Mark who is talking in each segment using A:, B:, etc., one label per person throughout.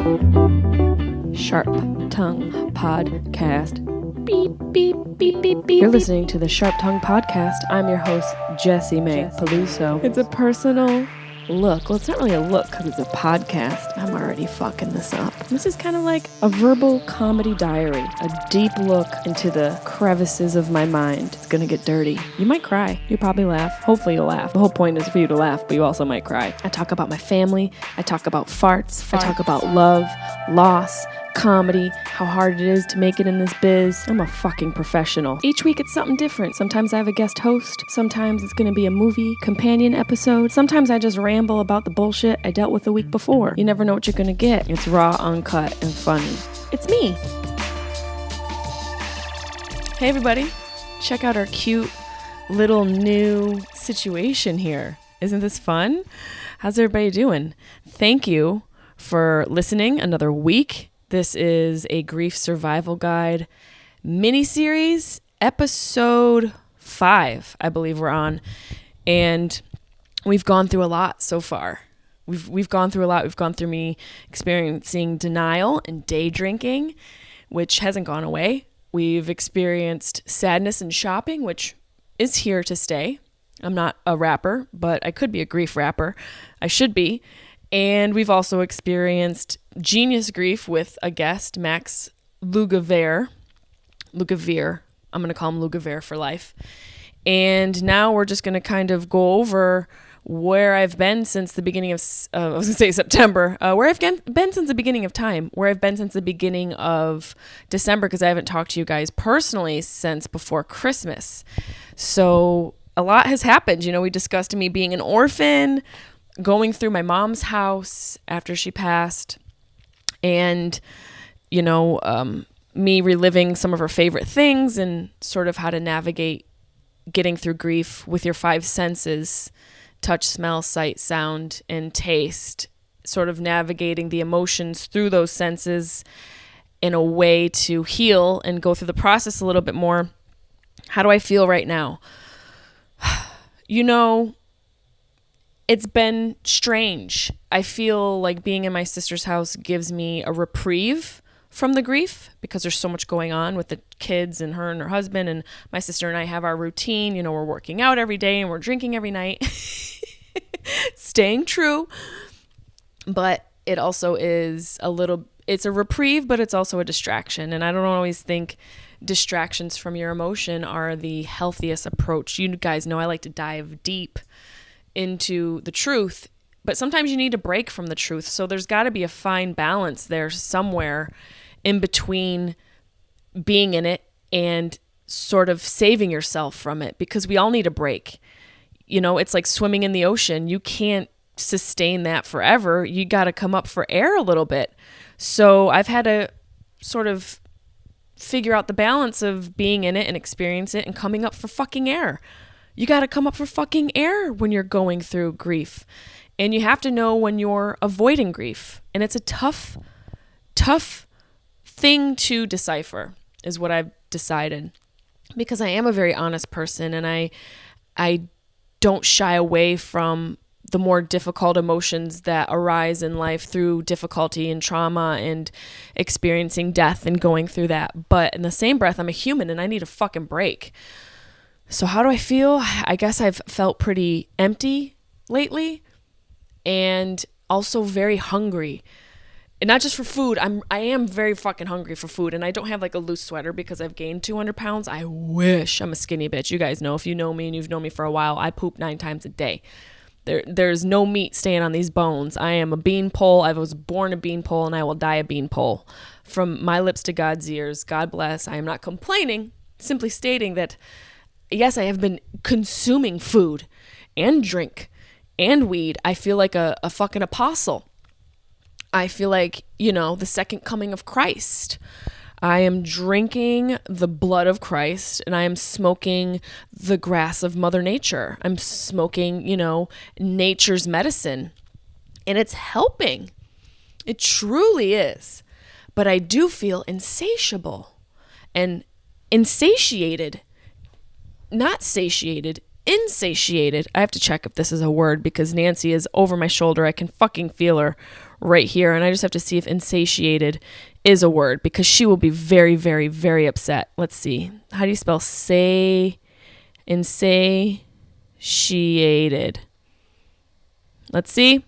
A: Sharp Tongue Podcast. Beep, beep, beep, beep, beep. You're listening to the Sharp Tongue Podcast. I'm your host, Jessimae Peluso. It's a personal look. Well, it's not really a look because it's a podcast. I'm already fucking this up. This is kind of like a verbal comedy diary, a deep look into the crevices of my mind. It's gonna get dirty. You might cry. You'll probably laugh. Hopefully you'll laugh. The whole point is for you to laugh, but you also might cry. I talk about my family. I talk about farts. I talk about love, loss, comedy, how hard it is to make it in this biz. I'm a fucking professional. Each week it's something different. Sometimes I have a guest host. Sometimes it's gonna be a movie companion episode. Sometimes I just ramble about the bullshit I dealt with the week before. You never know what you're gonna get. It's raw, uncut, and funny. It's me. Hey everybody. Check out our cute little new situation here. Isn't this fun? How's everybody doing? Thank you for listening another week. This is a grief survival guide miniseries, episode 5, I believe we're on. And we've gone through a lot so far. We've gone through a lot. We've gone through me experiencing denial and day drinking, which hasn't gone away. We've experienced sadness and shopping, which is here to stay. I'm not a rapper, but I could be a grief rapper. I should be. And we've also experienced genius grief with a guest, Max Lugavere. I'm going to call him Lugavere for life. And now we're just going to kind of go over where I've been since the beginning of, September, where I've been since the beginning of time, where I've been since the beginning of December, because I haven't talked to you guys personally since before Christmas. So a lot has happened. You know, we discussed me being an orphan, going through my mom's house after she passed, and, you know, me reliving some of her favorite things and sort of how to navigate getting through grief with your 5 senses, touch, smell, sight, sound, and taste, sort of navigating the emotions through those senses in a way to heal and go through the process a little bit more. How do I feel right now? You know, it's been strange. I feel like being in my sister's house gives me a reprieve from the grief because there's so much going on with the kids and her husband, and my sister and I have our routine. You know, we're working out every day and we're drinking every night. Staying true. But it also is it's a reprieve, but it's also a distraction. And I don't always think distractions from your emotion are the healthiest approach. You guys know I like to dive deep into the truth, but sometimes you need to break from the truth. So there's got to be a fine balance there somewhere in between being in it and sort of saving yourself from it, because we all need a break. You know, it's like swimming in the ocean. You can't sustain that forever. You got to come up for air a little bit. So I've had to sort of figure out the balance of being in it and experience it and coming up for fucking air. You got to come up for fucking air when you're going through grief. And you have to know when you're avoiding grief. And it's a tough thing to decipher, is what I've decided. Because I am a very honest person, and I don't shy away from the more difficult emotions that arise in life through difficulty and trauma and experiencing death and going through that. But in the same breath, I'm a human and I need a fucking break. So how do I feel? I guess I've felt pretty empty lately and also very hungry. And not just for food. I am very fucking hungry for food, and I don't have like a loose sweater because I've gained 200 pounds. I wish. I'm a skinny bitch. You guys know, if you know me and you've known me for a while, I poop 9 times a day. There's no meat staying on these bones. I am a beanpole. I was born a beanpole, and I will die a beanpole. From my lips to God's ears, God bless. I am not complaining, simply stating that, yes, I have been consuming food and drink and weed. I feel like a fucking apostle. I feel like, you know, the second coming of Christ. I am drinking the blood of Christ, and I am smoking the grass of Mother Nature. I'm smoking, you know, nature's medicine, and it's helping. It truly is. But I do feel insatiable and insatiated, not satiated, insatiated. I have to check if this is a word because Nancy is over my shoulder. I can fucking feel her right here. And I just have to see if insatiated is a word, because she will be very, very, very upset. Let's see. How do you spell insatiated? Let's see.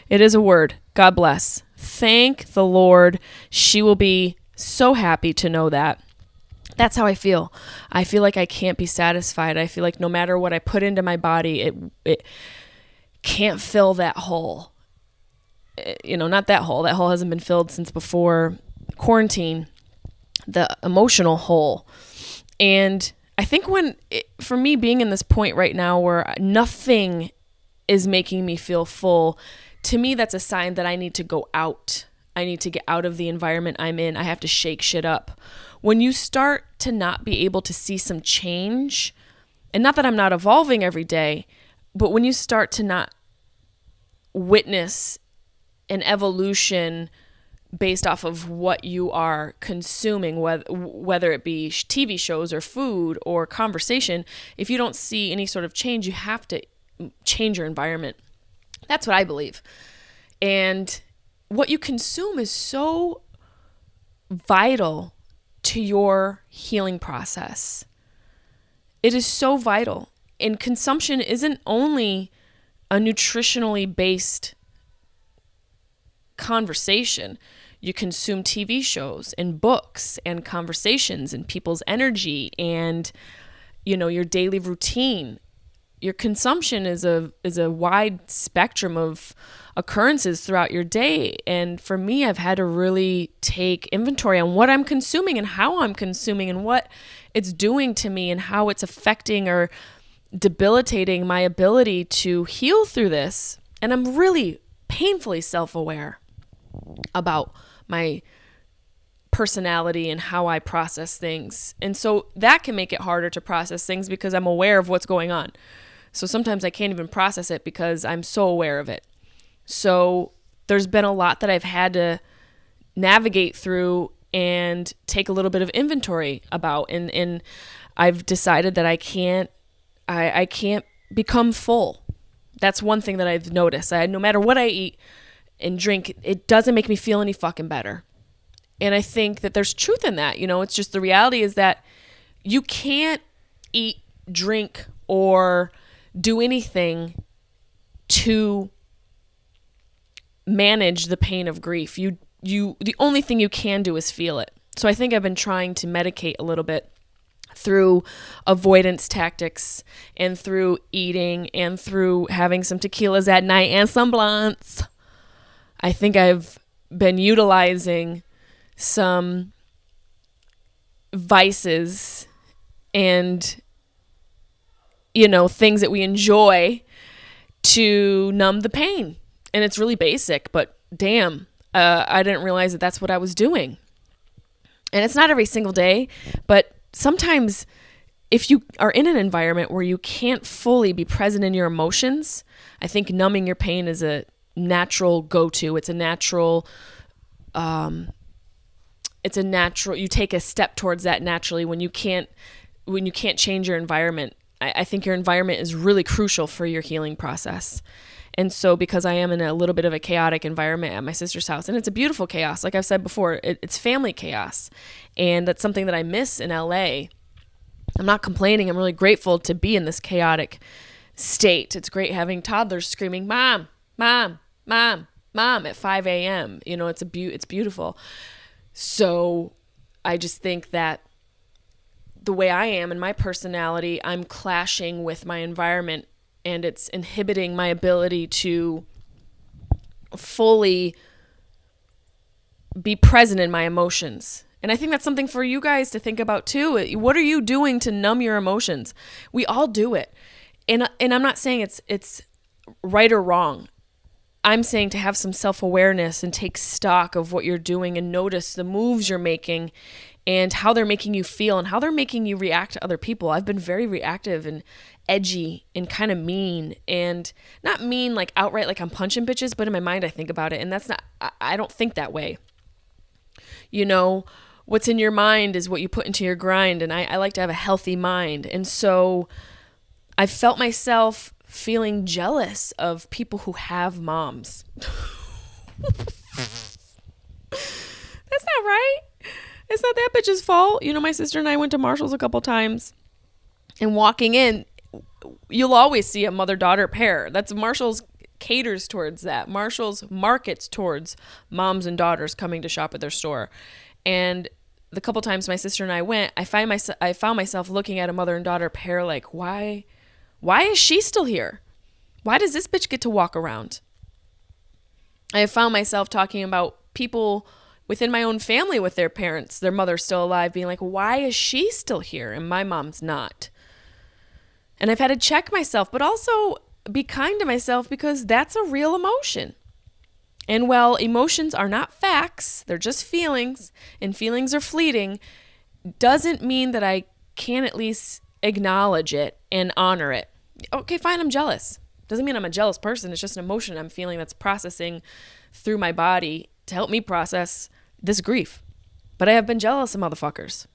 A: It is a word. God bless. Thank the Lord. She will be so happy to know that. That's how I feel. I feel like I can't be satisfied. I feel like no matter what I put into my body, it can't fill that hole. Not that hole. That hole hasn't been filled since before quarantine. The emotional hole. And I think for me being in this point right now where nothing is making me feel full, to me, that's a sign that I need to go out. I need to get out of the environment I'm in. I have to shake shit up. When you start to not be able to see some change, and not that I'm not evolving every day, but when you start to not witness an evolution based off of what you are consuming, whether it be TV shows or food or conversation, if you don't see any sort of change, you have to change your environment. That's what I believe. And what you consume is so vital to your healing process. It is so vital. And consumption isn't only a nutritionally based conversation. You consume TV shows and books and conversations and people's energy and, your daily routine. Your consumption is a wide spectrum of occurrences throughout your day. And for me, I've had to really take inventory on what I'm consuming and how I'm consuming and what it's doing to me and how it's affecting or debilitating my ability to heal through this. And I'm really painfully self-aware about my personality and how I process things. And so that can make it harder to process things because I'm aware of what's going on. So sometimes I can't even process it because I'm so aware of it. So there's been a lot that I've had to navigate through and take a little bit of inventory about. And I've decided that I can't become full. That's one thing that I've noticed. No matter what I eat and drink, it doesn't make me feel any fucking better. And I think that there's truth in that. It's just the reality is that you can't eat, drink, or do anything to manage the pain of grief. The only thing you can do is feel it. So I think I've been trying to medicate a little bit through avoidance tactics and through eating and through having some tequilas at night and some blunts. I think I've been utilizing some vices and things that we enjoy to numb the pain. And it's really basic, but damn, I didn't realize that that's what I was doing. And it's not every single day, but sometimes if you are in an environment where you can't fully be present in your emotions, I think numbing your pain is a natural go-to. It's a natural, you take a step towards that naturally when you can't change your environment. I think your environment is really crucial for your healing process. And so because I am in a little bit of a chaotic environment at my sister's house, and it's a beautiful chaos, like I've said before, it's family chaos. And that's something that I miss in LA. I'm not complaining. I'm really grateful to be in this chaotic state. It's great having toddlers screaming, "Mom, Mom, Mom, Mom" at 5 a.m. It's beautiful. So I just think that the way I am and my personality, I'm clashing with my environment, and it's inhibiting my ability to fully be present in my emotions. And I think that's something for you guys to think about too. What are you doing to numb your emotions? We all do it. And I'm not saying it's right or wrong. I'm saying to have some self-awareness and take stock of what you're doing and notice the moves you're making and how they're making you feel and how they're making you react to other people. I've been very reactive and edgy and kind of mean, and not mean like outright like I'm punching bitches, but in my mind I think about it, and I don't think that way. What's in your mind is what you put into your grind, and I like to have a healthy mind. And so I felt myself feeling jealous of people who have moms. That's not right. It's not that bitch's fault. You know, my sister and I went to Marshall's a couple times, and walking in, you'll always see a mother-daughter pair. That's Marshall's caters towards that. Marshall's markets towards moms and daughters coming to shop at their store. And the couple times my sister and I went, I found myself looking at a mother and daughter pair like, why is she still here? Why does this bitch get to walk around? I have found myself talking about people within my own family with their parents, their mother's still alive, being like, why is she still here and my mom's not? And I've had to check myself, but also be kind to myself, because that's a real emotion. And while emotions are not facts, they're just feelings, and feelings are fleeting, doesn't mean that I can't at least acknowledge it and honor it. Okay, fine, I'm jealous. Doesn't mean I'm a jealous person. It's just an emotion I'm feeling that's processing through my body to help me process this grief. But I have been jealous of motherfuckers.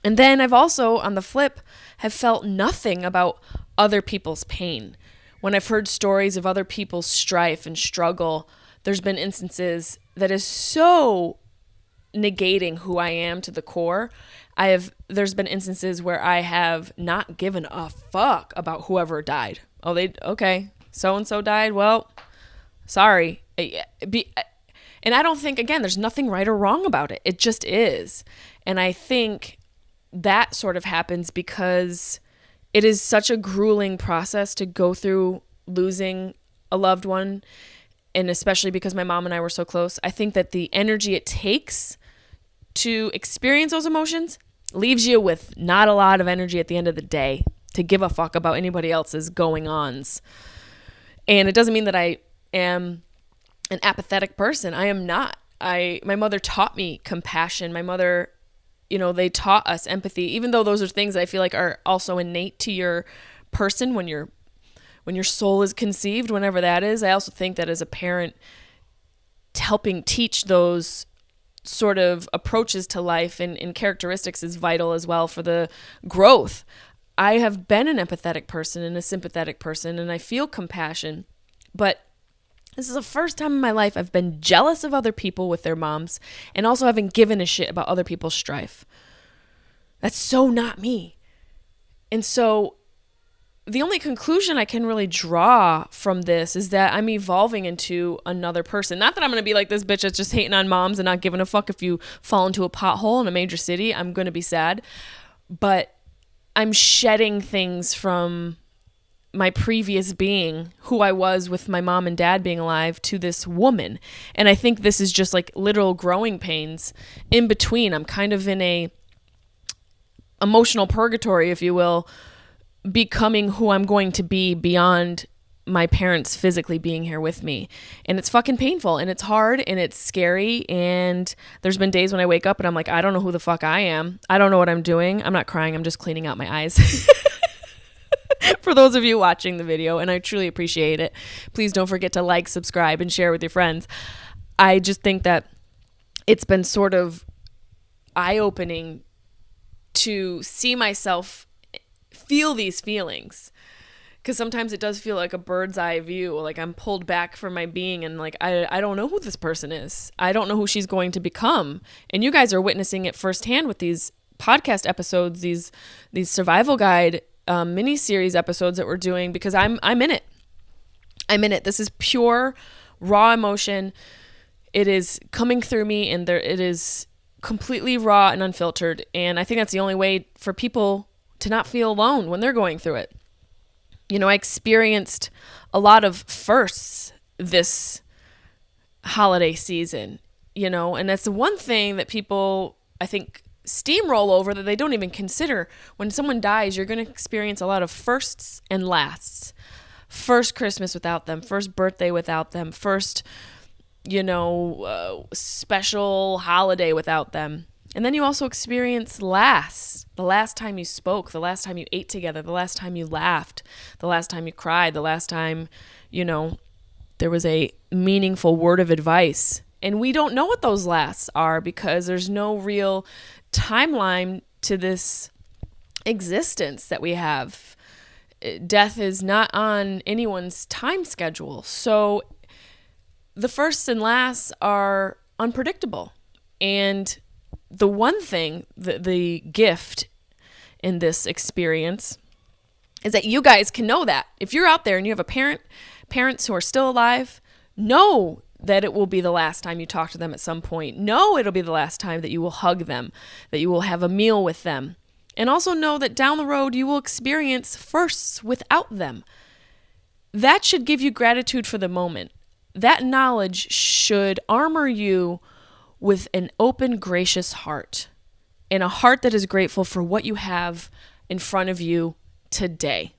A: And then I've also, on the flip, have felt nothing about other people's pain. When I've heard stories of other people's strife and struggle, there's been instances that is so negating who I am to the core. There's been instances where I have not given a fuck about whoever died. Oh, okay, so-and-so died. Well, sorry. And I don't think, again, there's nothing right or wrong about it. It just is. And I think that sort of happens because it is such a grueling process to go through losing a loved one. And especially because my mom and I were so close, I think that the energy it takes to experience those emotions leaves you with not a lot of energy at the end of the day to give a fuck about anybody else's going-ons. And it doesn't mean that I am an apathetic person. I am not. My mother taught me compassion. My mother, they taught us empathy, even though those are things I feel like are also innate to your person when your soul is conceived, whenever that is. I also think that as a parent, helping teach those sort of approaches to life and characteristics is vital as well for the growth. I have been an empathetic person and a sympathetic person, and I feel compassion, but this is the first time in my life I've been jealous of other people with their moms and also haven't given a shit about other people's strife. That's so not me. And so the only conclusion I can really draw from this is that I'm evolving into another person. Not that I'm going to be like this bitch that's just hating on moms and not giving a fuck if you fall into a pothole in a major city. I'm going to be sad. But I'm shedding things from my previous being, who I was with my mom and dad being alive, to this woman. And I think this is just like literal growing pains in between. I'm kind of in a emotional purgatory, if you will, becoming who I'm going to be beyond my parents physically being here with me. And it's fucking painful, and it's hard, and it's scary. And there's been days when I wake up and I'm like, I don't know who the fuck I am. I don't know what I'm doing. I'm not crying. I'm just cleaning out my eyes. For those of you watching the video, and I truly appreciate it. Please don't forget to like, subscribe, and share with your friends. I just think that it's been sort of eye-opening to see myself feel these feelings, because sometimes it does feel like a bird's eye view, like I'm pulled back from my being, and like I don't know who this person is. I don't know who she's going to become, and you guys are witnessing it firsthand with these podcast episodes, these survival guide mini-series episodes that we're doing, because I'm in it. I'm in it. This is pure raw emotion. It is coming through me, and it is completely raw and unfiltered. And I think that's the only way for people to not feel alone when they're going through it. I experienced a lot of firsts this holiday season, and that's the one thing that people, I think, steamroll over, that they don't even consider. When someone dies, you're going to experience a lot of firsts and lasts. First Christmas without them, first birthday without them, first, special holiday without them. And then you also experience the last time you spoke, the last time you ate together, the last time you laughed, the last time you cried, the last time, there was a meaningful word of advice. And we don't know what those lasts are, because there's no real timeline to this existence that we have. Death is not on anyone's time schedule. So the firsts and lasts are unpredictable. And the one thing, the gift in this experience is that you guys can know that. If you're out there and you have parents who are still alive, know that it will be the last time you talk to them at some point. Know it'll be the last time that you will hug them, that you will have a meal with them. And also know that down the road you will experience firsts without them. That should give you gratitude for the moment. That knowledge should armor you with an open, gracious heart, and a heart that is grateful for what you have in front of you today.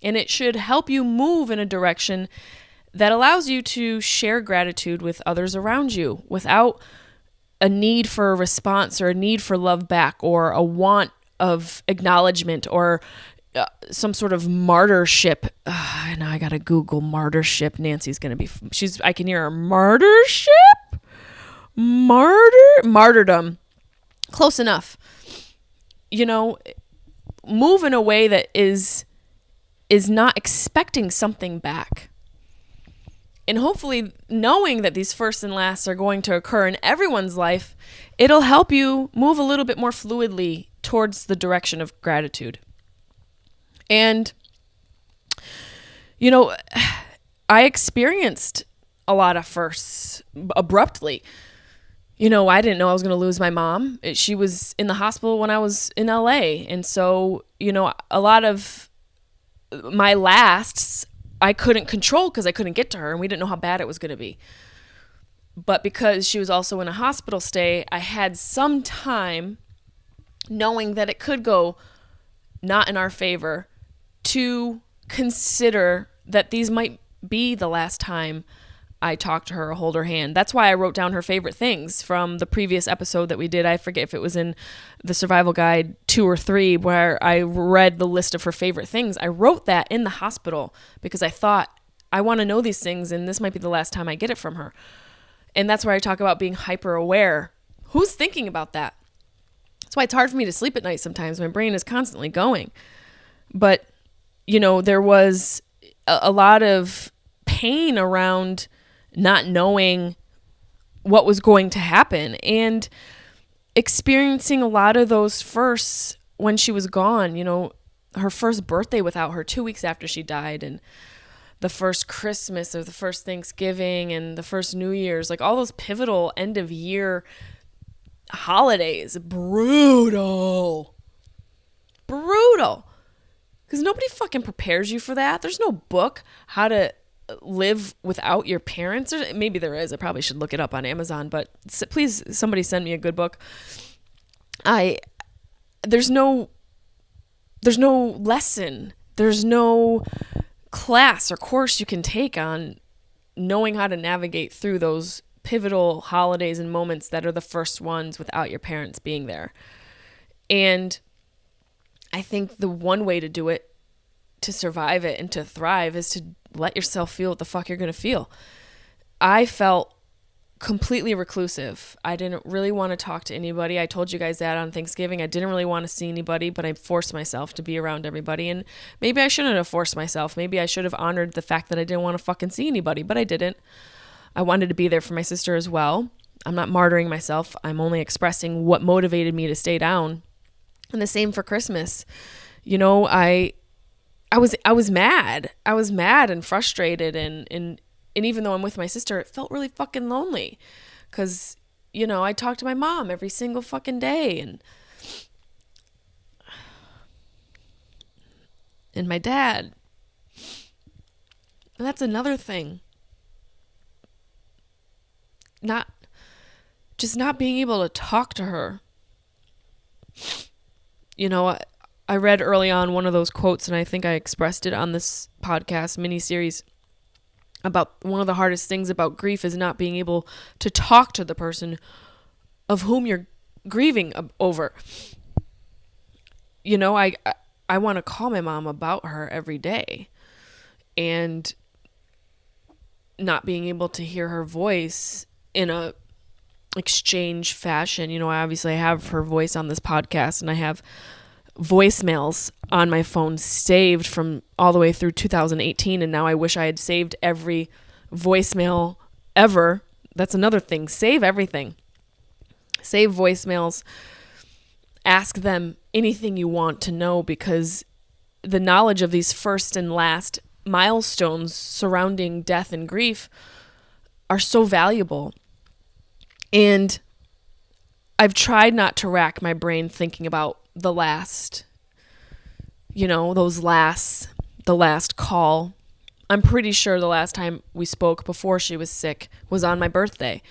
A: And it should help you move in a direction that allows you to share gratitude with others around you without a need for a response or a need for love back or a want of acknowledgement or some sort of martyrship. Now I gotta Google martyrship. Nancy's gonna be, I can hear her, martyrship? Martyrdom. Close enough. Move in a way that is not expecting something back. And hopefully knowing that these firsts and lasts are going to occur in everyone's life, it'll help you move a little bit more fluidly towards the direction of gratitude. And, I experienced a lot of firsts abruptly. I didn't know I was going to lose my mom. She was in the hospital when I was in LA. And so, a lot of my lasts I couldn't control because I couldn't get to her and we didn't know how bad it was going to be. But because she was also in a hospital stay, I had some time knowing that it could go not in our favor to consider that these might be the last time I talked to her or hold her hand. That's why I wrote down her favorite things from the previous episode that we did. I forget if it was in the Survival Guide 2 or 3 where I read the list of her favorite things. I wrote that in the hospital because I thought, I want to know these things and this might be the last time I get it from her. And that's where I talk about being hyper aware. Who's thinking about that? That's why it's hard for me to sleep at night sometimes. My brain is constantly going. But, there was a lot of pain around not knowing what was going to happen and experiencing a lot of those firsts when she was gone. Her first birthday without her 2 weeks after she died, and the first Christmas or the first Thanksgiving and the first New Year's, like all those pivotal end of year holidays. Brutal. Because nobody fucking prepares you for that. There's no book how to live without your parents. Or maybe there is. I probably should look it up on Amazon, but please somebody send me a good book. There's no lesson. There's no class or course you can take on knowing how to navigate through those pivotal holidays and moments that are the first ones without your parents being there. And I think the one way to do it, to survive it and to thrive, is to let yourself feel what the fuck you're going to feel. I felt completely reclusive. I didn't really want to talk to anybody. I told you guys that on Thanksgiving. I didn't really want to see anybody, but I forced myself to be around everybody. And maybe I shouldn't have forced myself. Maybe I should have honored the fact that I didn't want to fucking see anybody, but I didn't. I wanted to be there for my sister as well. I'm not martyring myself. I'm only expressing what motivated me to stay down. And the same for Christmas. I was mad. I was mad and frustrated, and even though I'm with my sister, it felt really fucking lonely because, I talked to my mom every single fucking day and my dad. And that's another thing. Not being able to talk to her. I read early on one of those quotes, and I think I expressed it on this podcast miniseries, about one of the hardest things about grief is not being able to talk to the person of whom you're grieving over. I want to call my mom about her every day, and not being able to hear her voice in a exchange fashion. I obviously have her voice on this podcast, and I have voicemails on my phone saved from all the way through 2018, and now I wish I had saved every voicemail ever. That's another thing. Save everything. Save voicemails. Ask them anything you want to know, because the knowledge of these first and last milestones surrounding death and grief are so valuable. And I've tried not to rack my brain thinking about the last, the last call. I'm pretty sure the last time we spoke before she was sick was on my birthday,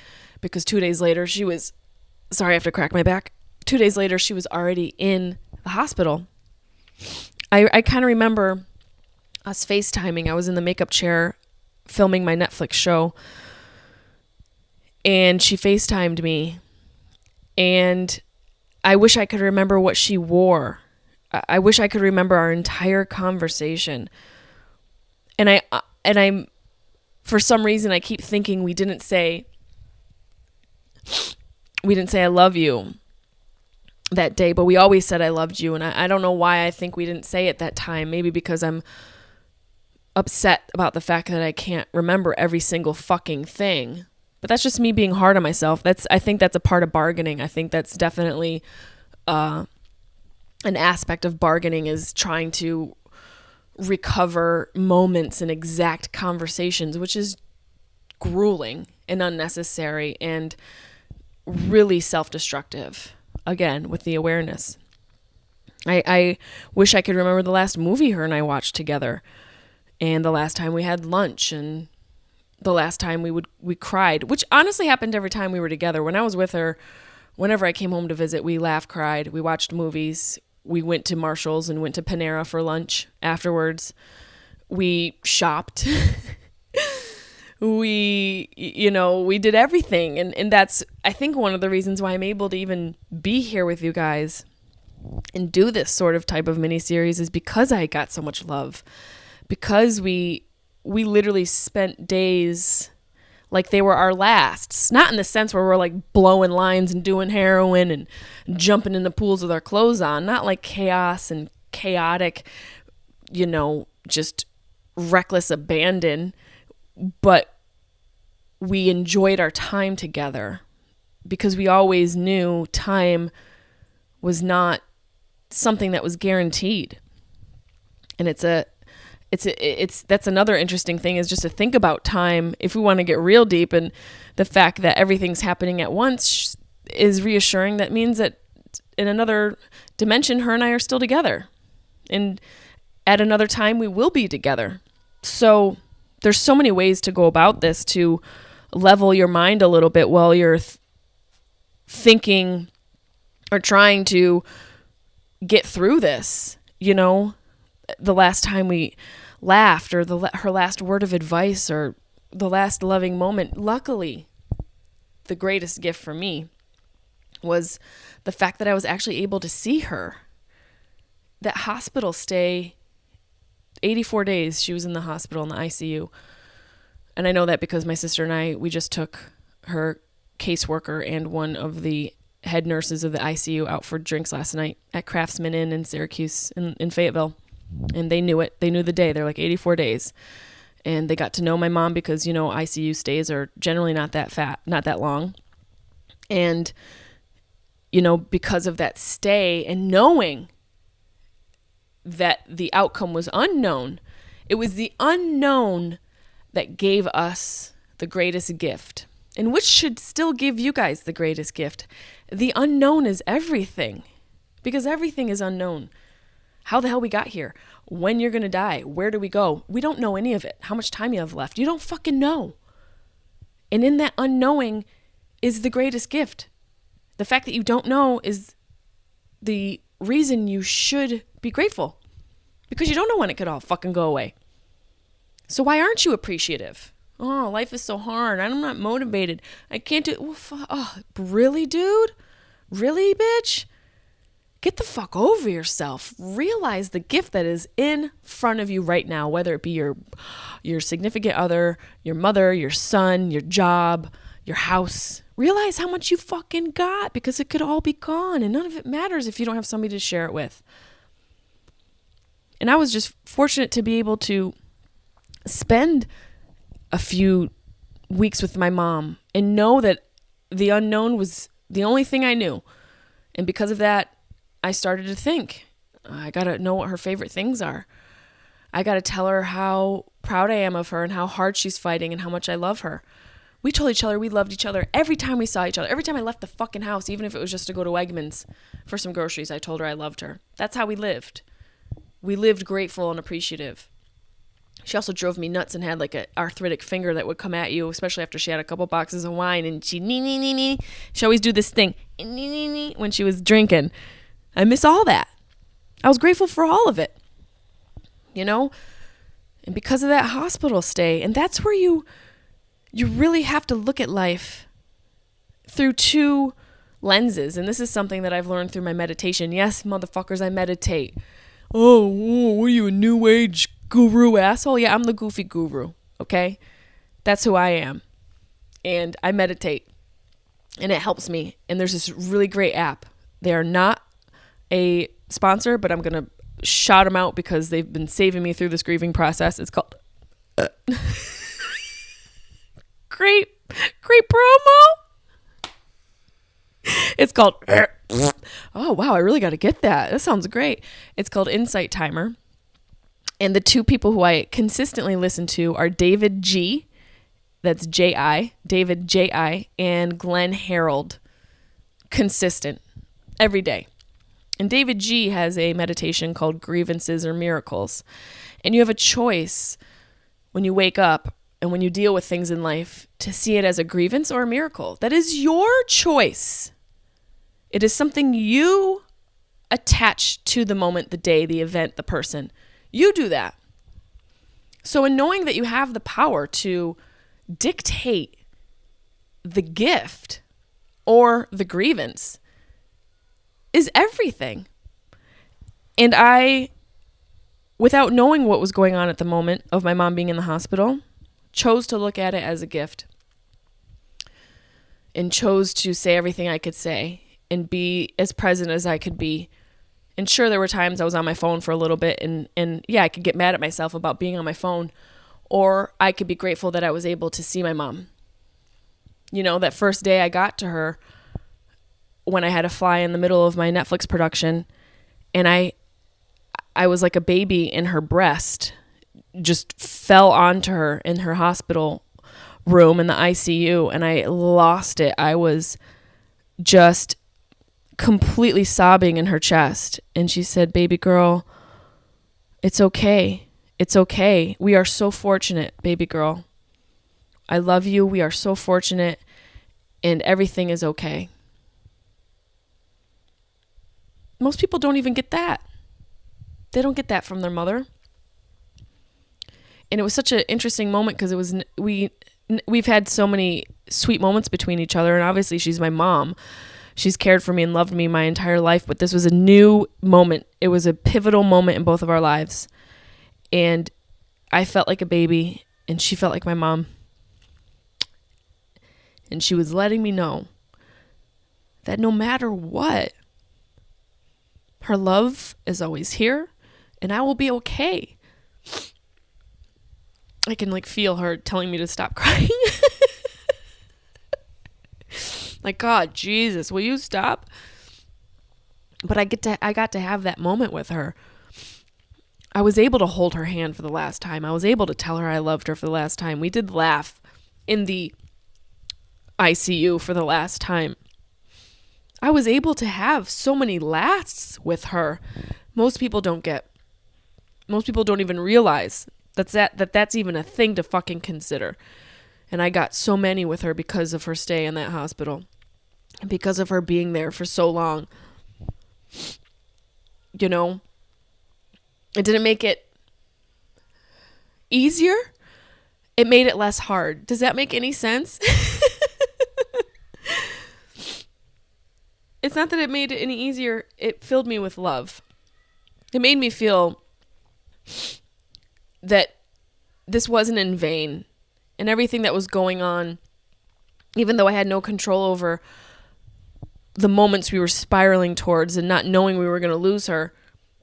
A: because 2 days later sorry, I have to crack my back. 2 days later, she was already in the hospital. I kind of remember us FaceTiming. I was in the makeup chair filming my Netflix show, and she FaceTimed me, and I wish I could remember what she wore. I wish I could remember our entire conversation. And I'm, for some reason, I keep thinking we didn't say I love you that day, but we always said I loved you. And I don't know why I think we didn't say it that time. Maybe because I'm upset about the fact that I can't remember every single fucking thing. But that's just me being hard on myself. I think that's a part of bargaining. I think that's definitely an aspect of bargaining, is trying to recover moments and exact conversations, which is grueling and unnecessary and really self-destructive. Again, with the awareness. I wish I could remember the last movie her and I watched together, and the last time we had lunch, and the last time we cried, which honestly happened every time we were together. When I was with her, whenever I came home to visit, we laughed, cried, we watched movies, we went to Marshall's and went to Panera for lunch afterwards. We shopped. We did everything. And that's, I think, one of the reasons why I'm able to even be here with you guys and do this sort of type of miniseries, is because I got so much love. Because we literally spent days like they were our lasts. Not in the sense where we're like blowing lines and doing heroin and jumping in the pools with our clothes on. Not like chaos and chaotic, just reckless abandon. But we enjoyed our time together, because we always knew time was not something that was guaranteed. And that's another interesting thing, is just to think about time. If we want to get real deep, and the fact that everything's happening at once is reassuring. That means that in another dimension, her and I are still together, and at another time we will be together. So there's so many ways to go about this, to level your mind a little bit while you're thinking or trying to get through this. The last time we laughed, or her last word of advice, or the last loving moment. Luckily, the greatest gift for me was the fact that I was actually able to see her. That hospital stay, 84 days she was in the hospital in the ICU. And I know that because my sister and we just took her caseworker and one of the head nurses of the ICU out for drinks last night at Craftsman Inn in Syracuse in Fayetteville. And they knew it. They knew the day. They're like 84 days. And they got to know my mom because, ICU stays are generally not that long. And, because of that stay and knowing that the outcome was unknown, it was the unknown that gave us the greatest gift, and which should still give you guys the greatest gift. The unknown is everything, because everything is unknown. How the hell we got here, when you're going to die, where do we go? We don't know any of it. How much time you have left. You don't fucking know. And in that unknowing is the greatest gift. The fact that you don't know is the reason you should be grateful, because you don't know when it could all fucking go away. So why aren't you appreciative? Oh, life is so hard. I'm not motivated. I can't do it. Well, really, dude? Really, bitch? Get the fuck over yourself. Realize the gift that is in front of you right now, whether it be your significant other, your mother, your son, your job, your house. Realize how much you fucking got, because it could all be gone, and none of it matters if you don't have somebody to share it with. And I was just fortunate to be able to spend a few weeks with my mom and know that the unknown was the only thing I knew. And because of that, I started to think, I got to know what her favorite things are. I got to tell her how proud I am of her and how hard she's fighting and how much I love her. We told each other we loved each other every time we saw each other. Every time I left the fucking house, even if it was just to go to Wegmans for some groceries, I told her I loved her. That's how we lived. We lived grateful and appreciative. She also drove me nuts and had like an arthritic finger that would come at you, especially after she had a couple boxes of wine, and she She always do this thing when she was drinking. I miss all that. I was grateful for all of it, you know? And because of that hospital stay, and that's where you really have to look at life through two lenses. And this is something that I've learned through my meditation. Yes, motherfuckers, I meditate. Oh, what are you, a new age guru asshole? Yeah, I'm the goofy guru, okay? That's who I am. And I meditate. And it helps me. And there's this really great app. They are not a sponsor, but I'm going to shout them out because they've been saving me through this grieving process. It's called... Great promo. It's called... Oh, wow, I really got to get that. That sounds great. It's called Insight Timer. And the two people who I consistently listen to are David G., that's J-I, David J-I, and Glenn Harold. Consistent. Every day. And David G. has a meditation called Grievances or Miracles. And you have a choice when you wake up and when you deal with things in life to see it as a grievance or a miracle. That is your choice. It is something you attach to the moment, the day, the event, the person. You do that. So in knowing that you have the power to dictate the gift or the grievance is everything. And I, without knowing what was going on at the moment of my mom being in the hospital, chose to look at it as a gift and chose to say everything I could say and be as present as I could be. And sure, there were times I was on my phone for a little bit and yeah, I could get mad at myself about being on my phone, or I could be grateful that I was able to see my mom. You know, that first day I got to her when I had to fly in the middle of my Netflix production, and I was like a baby in her breast, just fell onto her in her hospital room in the ICU, and I lost it. I was just completely sobbing in her chest, and she said, "Baby girl, it's okay. It's okay. We are so fortunate, baby girl. I love you. We are so fortunate, and everything is okay." Most people don't even get that. They don't get that from their mother. And it was such an interesting moment because it was we've had so many sweet moments between each other, and obviously she's my mom. She's cared for me and loved me my entire life, but this was a new moment. It was a pivotal moment in both of our lives. And I felt like a baby, and she felt like my mom. And she was letting me know that no matter what, her love is always here, and I will be okay. I can feel her telling me to stop crying. Like, God, Jesus, will you stop? But I got to have that moment with her. I was able to hold her hand for the last time. I was able to tell her I loved her for the last time. We did laugh in the ICU for the last time. I was able to have so many laughs with her. Most people don't even realize that's even a thing to fucking consider. And I got so many with her because of her stay in that hospital. And because of her being there for so long. You know, it didn't make it easier. It made it less hard. Does that make any sense? It's not that it made it any easier. It filled me with love. It made me feel that this wasn't in vain. And everything that was going on, even though I had no control over the moments we were spiraling towards and not knowing we were going to lose her,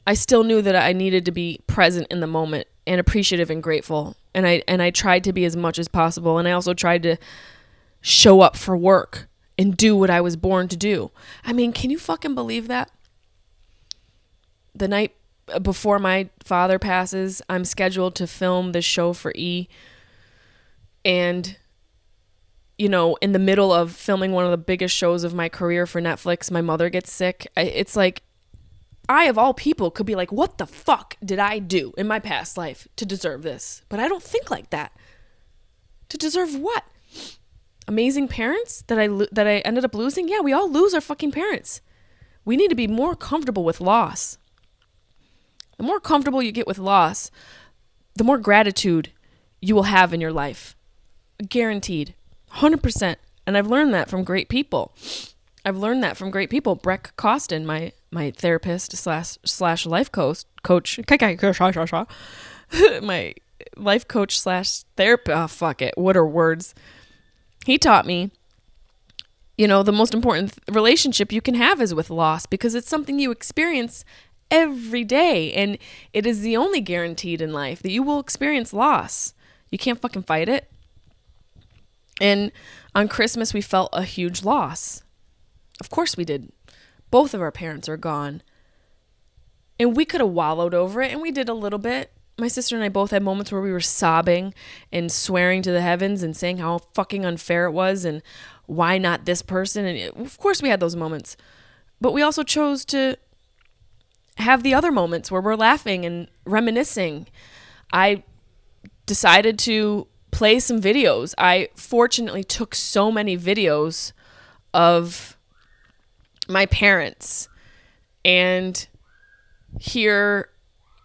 A: I still knew that I needed to be present in the moment and appreciative and grateful And I tried to be as much as possible. And I also tried to show up for work and do what I was born to do. I mean, can you fucking believe that? The night before my father passes, I'm scheduled to film this show for E. And, you know, in the middle of filming one of the biggest shows of my career for Netflix, my mother gets sick. It's like, I, of all people, could be like, what the fuck did I do in my past life to deserve this? But I don't think like that. To deserve what? Amazing parents that I ended up losing? Yeah, we all lose our fucking parents. We need to be more comfortable with loss. The more comfortable you get with loss, the more gratitude you will have in your life. Guaranteed. 100%. And I've learned that from great people. Breck Costin, my therapist slash life coach, my life coach slash therapist. Oh, fuck it. What are words? He taught me, you know, the most important relationship you can have is with loss, because it's something you experience every day. And it is the only guaranteed in life that you will experience loss. You can't fucking fight it. And on Christmas, we felt a huge loss. Of course we did. Both of our parents are gone. And we could have wallowed over it, and we did a little bit. My sister and I both had moments where we were sobbing and swearing to the heavens and saying how fucking unfair it was and why not this person. And of course we had those moments. But we also chose to have the other moments where we're laughing and reminiscing. I decided to play some videos. I fortunately took so many videos of my parents, and here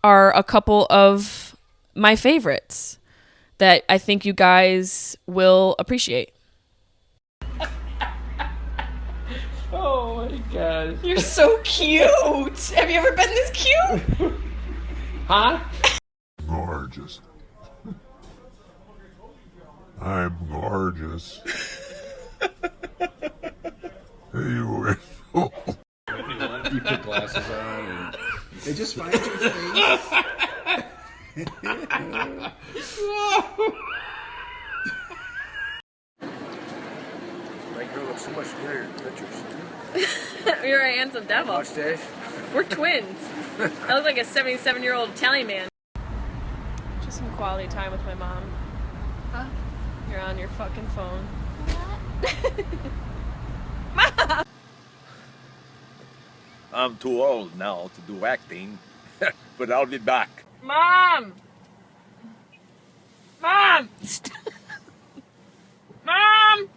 A: are a couple of my favorites that I think you guys will appreciate.
B: Oh my god.
A: You're so cute. Have you ever been this cute?
B: Huh?
C: Gorgeous. I'm gorgeous. You
B: You put glasses on and they just find your face. My girl looks so much better in pictures.
A: You're a handsome devil.
B: Mustache.
A: We're twins. I look like a 77-year-old Italian man. Just some quality time with my mom.
D: Huh?
A: You're on your fucking phone.
E: I'm too old now to do acting, but I'll be back.
A: Mom! Mom! Mom!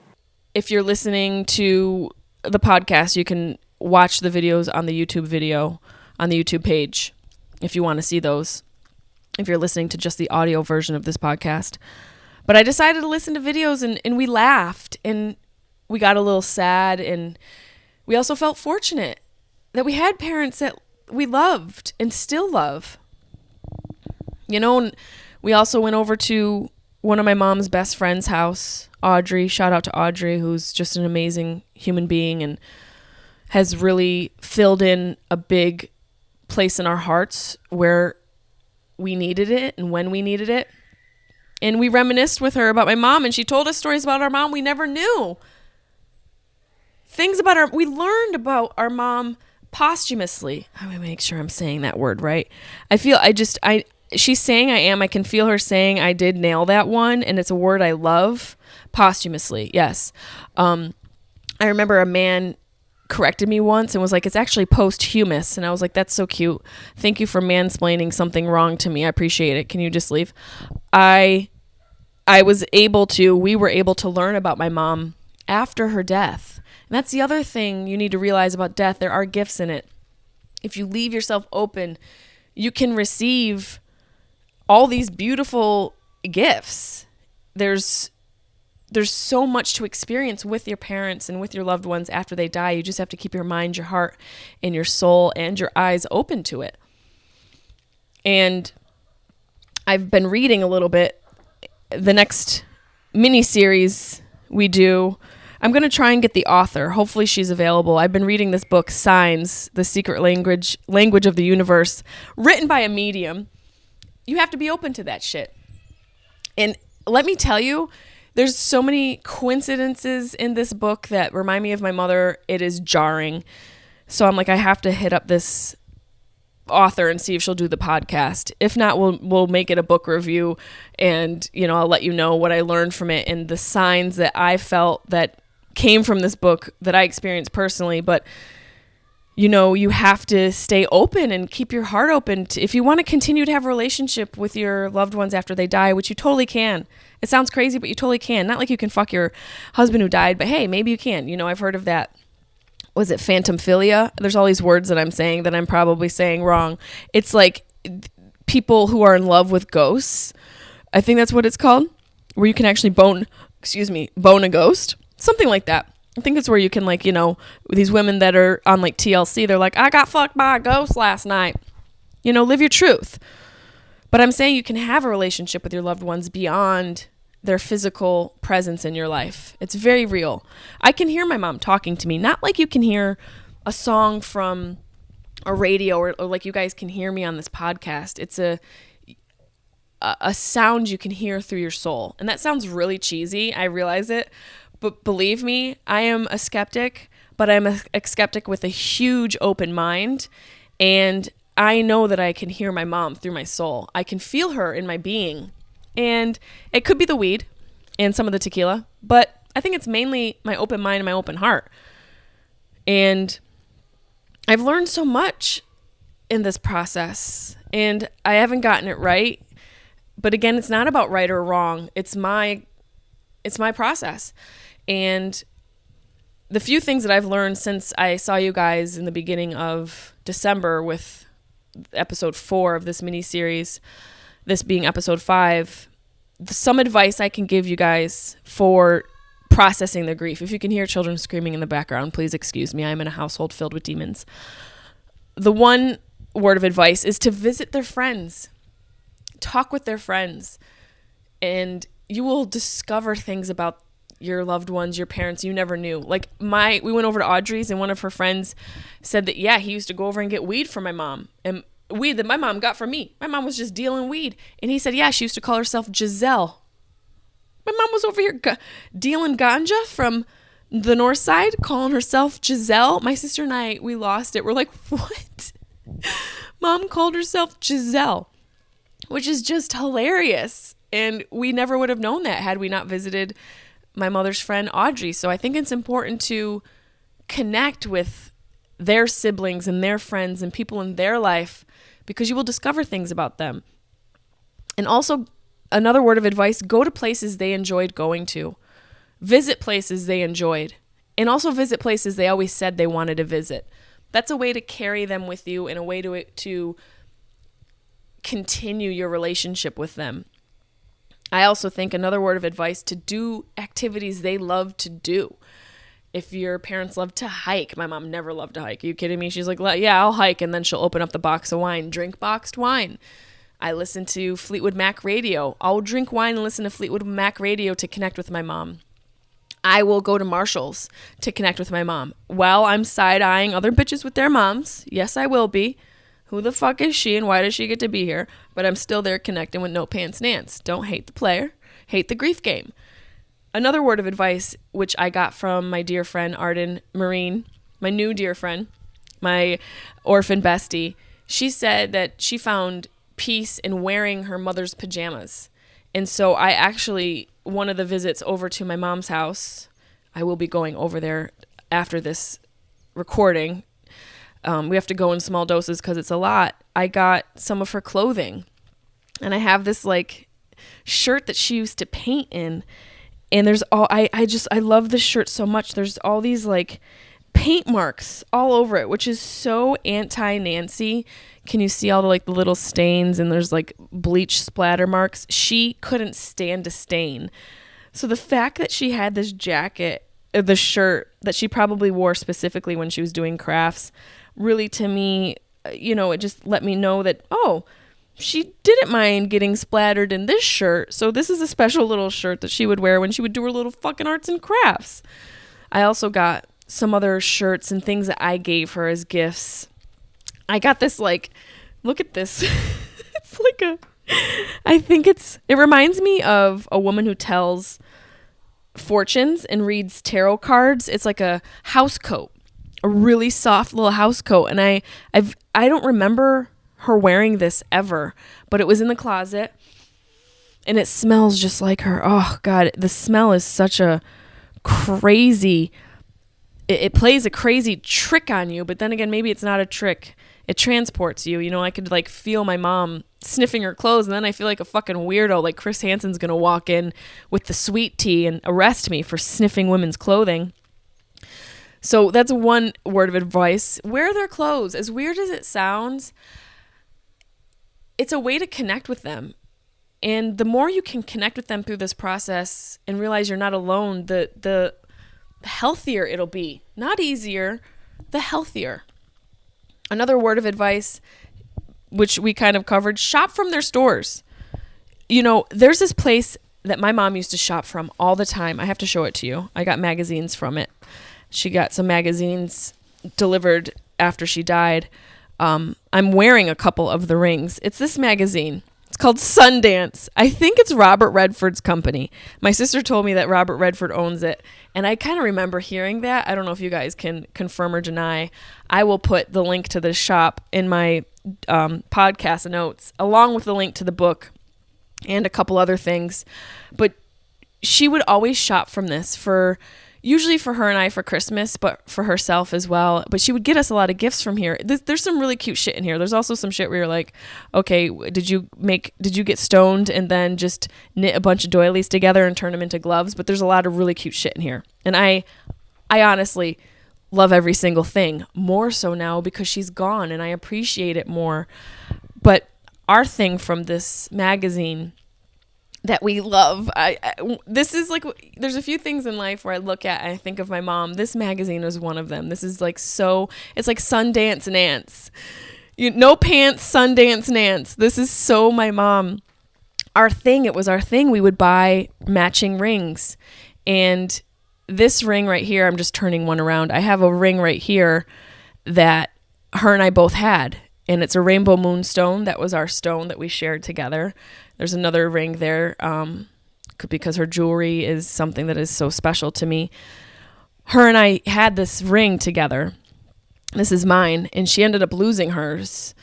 A: If you're listening to the podcast, you can watch the videos on the YouTube video, on the YouTube page, if you want to see those, if you're listening to just the audio version of this podcast. But I decided to listen to videos, and we laughed, and we got a little sad, and we also felt fortunate that we had parents that we loved and still love. You know, and we also went over to one of my mom's best friend's house, Audrey. Shout out to Audrey, who's just an amazing human being and has really filled in a big place in our hearts where we needed it and when we needed it. And we reminisced with her about my mom, and she told us stories about our mom we never knew. Things about we learned about our mom posthumously. I'm gonna make sure I'm saying that word right. She's saying I am. I can feel her saying I did nail that one, and it's a word I love. Posthumously, yes. I remember a man corrected me once and was like, it's actually posthumous. And I was like, that's so cute. Thank you for mansplaining something wrong to me. I appreciate it. Can you just leave? we were able to learn about my mom after her death. And that's the other thing you need to realize about death. There are gifts in it. If you leave yourself open, you can receive all these beautiful gifts. There's so much to experience with your parents and with your loved ones after they die. You just have to keep your mind, your heart, and your soul and your eyes open to it. And I've been reading a little bit. The next miniseries we do, I'm going to try and get the author. Hopefully she's available. I've been reading this book, Signs, The Secret Language of the Universe, written by a medium. You have to be open to that shit. And let me tell you, there's so many coincidences in this book that remind me of my mother. It is jarring. So I'm like, I have to hit up this author and see if she'll do the podcast. If not, we'll make it a book review, and I'll let you know what I learned from it and the signs that I felt that came from this book that I experienced personally. But you have to stay open and keep your heart open if you want to continue to have a relationship with your loved ones after they die, which you totally can. It sounds crazy, but you totally can. Not like you can fuck your husband who died, but hey, maybe you can. I've heard of that. Was it phantomphilia? There's all these words that I'm saying that I'm probably saying wrong. It's like people who are in love with ghosts. I think that's what it's called, where you can actually bone a ghost. Something like that. I think it's where you can these women that are on like TLC, they're like, I got fucked by a ghost last night. Live your truth. But I'm saying you can have a relationship with your loved ones beyond their physical presence in your life. It's very real. I can hear my mom talking to me, not like you can hear a song from a radio or like you guys can hear me on this podcast. It's a sound you can hear through your soul. And that sounds really cheesy. I realize it. But believe me, I am a skeptic, but I'm a skeptic with a huge open mind. And I know that I can hear my mom through my soul. I can feel her in my being. And it could be the weed and some of the tequila, but I think it's mainly my open mind and my open heart. And I've learned so much in this process, and I haven't gotten it right. But again, it's not about right or wrong. It's my process. And the few things that I've learned since I saw you guys in the beginning of December with episode 4 of this miniseries, this being episode 5, some advice I can give you guys for processing the grief. If you can hear children screaming in the background, please excuse me. I'm in a household filled with demons. The one word of advice is to visit their friends. Talk with their friends. And you will discover things about your loved ones, your parents you never knew. Like we went over to Audrey's, and one of her friends said that, yeah, he used to go over and get weed for my mom. And weed that my mom got from me. My mom was just dealing weed. And he said, yeah, she used to call herself Giselle. My mom was over here dealing ganja from the north side, calling herself Giselle. My sister and I, we lost it. We're like, what? Mom called herself Giselle, which is just hilarious. And we never would have known that had we not visited my mother's friend, Audrey. So I think it's important to connect with their siblings and their friends and people in their life, because you will discover things about them. And also, another word of advice, go to places they enjoyed going to. Visit places they enjoyed. And also visit places they always said they wanted to visit. That's a way to carry them with you and a way to continue your relationship with them. I also think another word of advice, to do activities they love to do. If your parents love to hike, my mom never loved to hike. Are you kidding me? She's like, yeah, I'll hike. And then she'll open up the box of wine, drink boxed wine. I listen to Fleetwood Mac radio. I'll drink wine and listen to Fleetwood Mac radio to connect with my mom. I will go to Marshall's to connect with my mom while I'm side-eyeing other bitches with their moms. Yes, I will be. Who the fuck is she and why does she get to be here? But I'm still there connecting with No Pants Nance. Don't hate the player. Hate the grief game. Another word of advice, which I got from my dear friend Arden Marine, my new dear friend, my orphan bestie, she said that she found peace in wearing her mother's pajamas. And so I actually, one of the visits over to my mom's house, I will be going over there after this recording. We have to go in small doses because it's a lot. I got some of her clothing. And I have this like shirt that she used to paint in. And there's all, I love this shirt so much. There's all these like paint marks all over it, which is so anti-Nancy. Can you see all the like the little stains, and there's like bleach splatter marks? She couldn't stand a stain. So the fact that she had this jacket, the shirt that she probably wore specifically when she was doing crafts, really to me, it just let me know that, oh, she didn't mind getting splattered in this shirt. So this is a special little shirt that she would wear when she would do her little fucking arts and crafts. I also got some other shirts and things that I gave her as gifts. I got this, like, look at this. It's like I think it reminds me of a woman who tells fortunes and reads tarot cards. It's like a house coat, a really soft little house coat. And I don't remember her wearing this ever, but it was in the closet and it smells just like her. Oh God, the smell is such a crazy, it plays a crazy trick on you, but then again, maybe it's not a trick. It transports you. You know, I could like feel my mom sniffing her clothes, and then I feel like a fucking weirdo, like Chris Hansen's gonna walk in with the sweet tea and arrest me for sniffing women's clothing. So that's one word of advice. Wear their clothes. As weird as it sounds, it's a way to connect with them. And the more you can connect with them through this process and realize you're not alone, the healthier it'll be. Not easier, the healthier. Another word of advice, which we kind of covered, shop from their stores. You know, there's this place that my mom used to shop from all the time. I have to show it to you. I got magazines from it. She got some magazines delivered after she died. I'm wearing a couple of the rings. It's this magazine. It's called Sundance. I think it's Robert Redford's company. My sister told me that Robert Redford owns it, and I kind of remember hearing that. I don't know if you guys can confirm or deny. I will put the link to the shop in my podcast notes, along with the link to the book and a couple other things. But she would always shop from this usually for her and I for Christmas, but for herself as well. But she would get us a lot of gifts from here. There's some really cute shit in here. There's also some shit where you're like, okay, did you get stoned and then just knit a bunch of doilies together and turn them into gloves? But there's a lot of really cute shit in here. And I honestly love every single thing, more so now because she's gone and I appreciate it more. But our thing from this magazine that we love, this is like, there's a few things in life where I look at and I think of my mom. This magazine is one of them. This is like it's like Sundance Nance. No pants, Sundance Nance. This is so my mom. It was our thing. We would buy matching rings. And this ring right here, I'm just turning one around. I have a ring right here that her and I both had. And it's a rainbow moonstone. That was our stone that we shared together. There's another ring there because her jewelry is something that is so special to me. Her and I had this ring together. This is mine. And she ended up losing hers.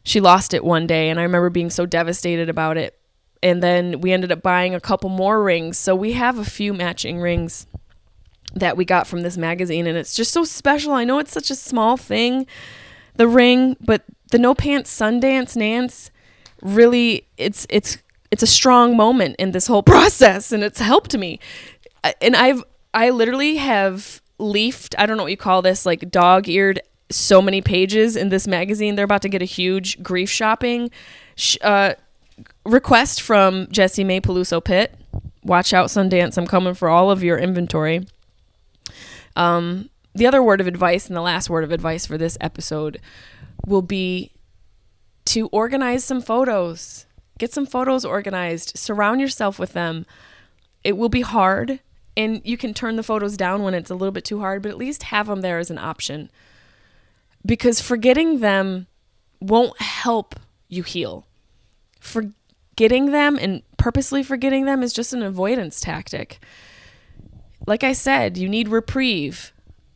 A: She lost it one day. And I remember being so devastated about it. And then we ended up buying a couple more rings. So we have a few matching rings that we got from this magazine. And it's just so special. I know it's such a small thing, the ring, but the No Pants Sundance Nance, really, it's a strong moment in this whole process, and it's helped me. And I literally have leafed, I don't know what you call this, like dog-eared so many pages in this magazine. They're about to get a huge grief shopping request from Jessimae Peluso Pitt. Watch out, Sundance. I'm coming for all of your inventory. The other word of advice and the last word of advice for this episode will be to organize some photos. Get some photos organized. Surround yourself with them. It will be hard, and you can turn the photos down when it's a little bit too hard, but at least have them there as an option. Because forgetting them won't help you heal. Forgetting them and purposely forgetting them is just an avoidance tactic. Like I said, you need reprieve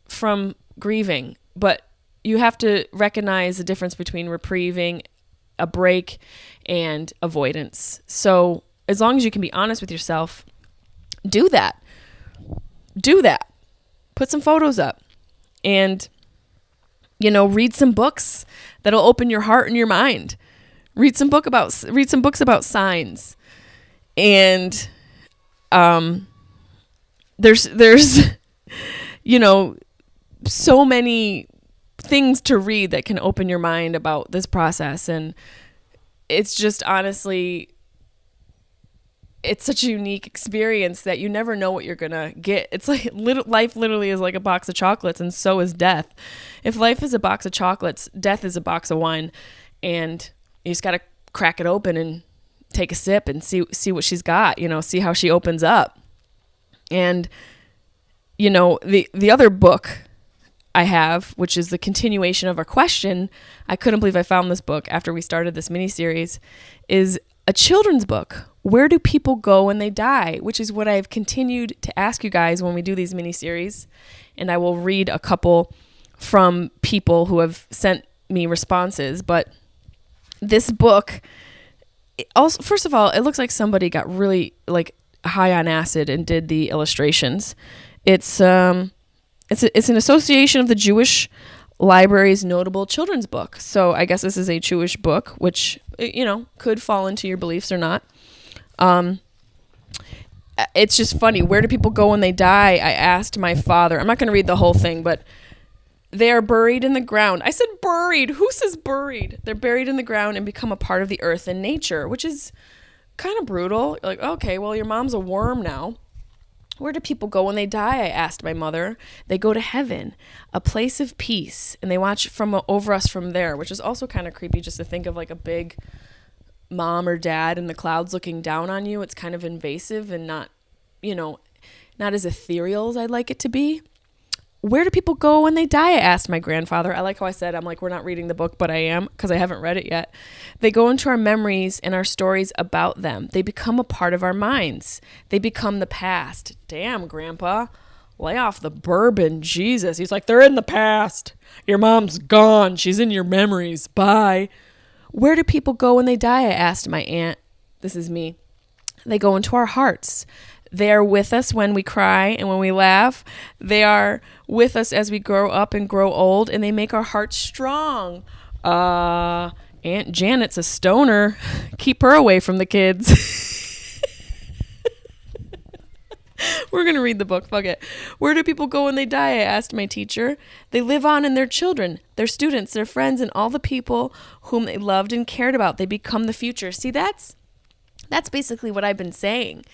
A: from grieving, but you have to recognize the difference between reprieving, a break, and avoidance. So as long as you can be honest with yourself, do that. Put some photos up and, read some books that'll open your heart and your mind. Read some books about signs. And there's so many things to read that can open your mind about this process. And it's just honestly, it's such a unique experience that you never know what you're gonna get. It's like life literally is like a box of chocolates, and so is death. If life is a box of chocolates, death is a box of wine, and you just gotta crack it open and take a sip and see what she's got, see how she opens up. And the other book I have, which is the continuation of our question, I couldn't believe I found this book after we started this miniseries, is a children's book. Where do people go when they die? Which is what I've continued to ask you guys when we do these mini-series. And I will read a couple from people who have sent me responses. But this book, also, first of all, it looks like somebody got really like high on acid and did the illustrations. It's an association of the Jewish Library's notable children's book. So I guess this is a Jewish book, which, you know, could fall into your beliefs or not. It's just funny. Where do people go when they die? I asked my father. I'm not going to read the whole thing, but they are buried in the ground. I said buried. Who says buried? They're buried in the ground and become a part of the earth and nature, which is kind of brutal. Like, okay, well, your mom's a worm now. Where do people go when they die? I asked my mother. They go to heaven, a place of peace, and they watch from over us from there, which is also kind of creepy just to think of like a big mom or dad in the clouds looking down on you. It's kind of invasive and not, you know, not as ethereal as I'd like it to be. Where do people go when they die? I asked my grandfather. I like how I said, I'm like, we're not reading the book, but I am, because I haven't read it yet. They go into our memories and our stories about them. They become a part of our minds. They become the past. Damn, Grandpa. Lay off the bourbon. Jesus. He's like, they're in the past. Your mom's gone. She's in your memories. Bye. Where do people go when they die? I asked my aunt. This is me. They go into our hearts. They are with us when we cry and when we laugh. They are with us as we grow up and grow old, and they make our hearts strong. Aunt Janet's a stoner. Keep her away from the kids. We're going to read the book. Fuck it. Where do people go when they die? I asked my teacher. They live on in their children, their students, their friends, and all the people whom they loved and cared about. They become the future. See, that's basically what I've been saying.